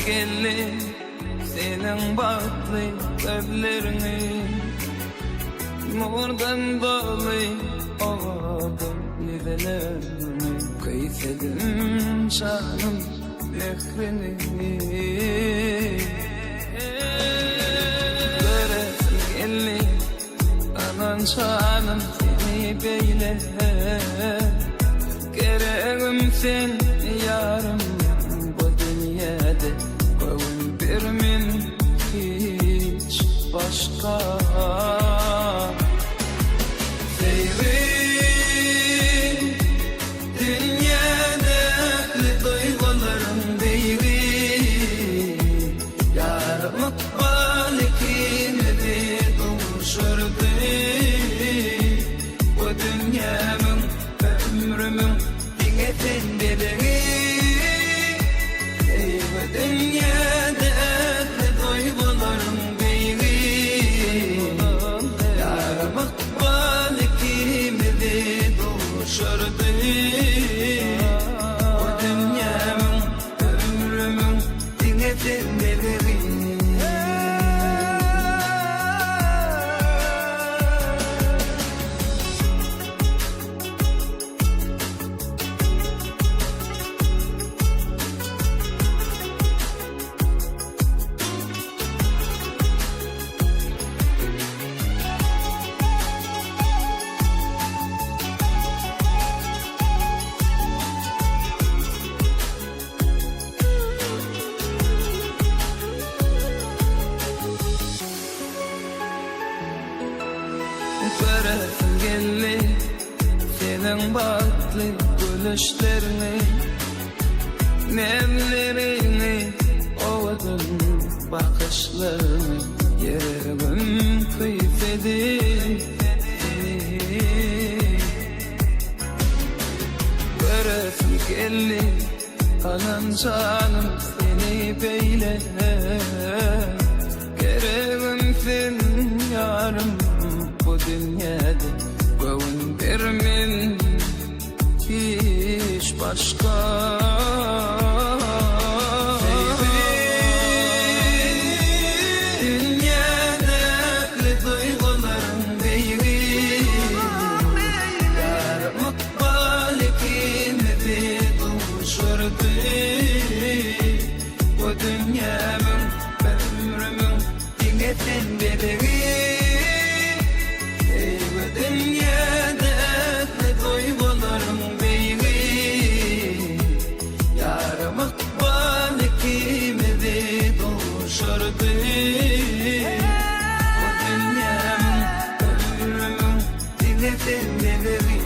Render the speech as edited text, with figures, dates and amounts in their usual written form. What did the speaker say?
geldi senin baklı gözlerini, nurdan dolu ağladım yüreğimi. Kıyfedim canım mehrini, göresim geldi anan canım seni beyle. Gereğim sen yarım bu dünyada, koyun birmin hiç başka. Sevim dünyadaki duygularım değil, yarım balikini duruşurdu. Bu dünyamın ömrümün dine tendeleri, bu dünyadaki duygularım değil, yarım balikini duruşurdu. Bu dünyamın ömrümün dine tendeleri. Göresim geldi senin baklı gülüşlerini, nemlerini, ovadın bakışlarını. Yerim kıyfedi göresim geldi anan canım seni beyle. Gereğim sen yarım bu dünyada, koyun birmin hiç başka. Sevim dünyadaki duygularım değil, yarım balikini duruşurdu. Bu dünyamın ömrümün dine tendeleri, dünyadaki duygularım değil, yarım balikimi duruşurdu. Bu dünyamın ömrümün dine tendeleri.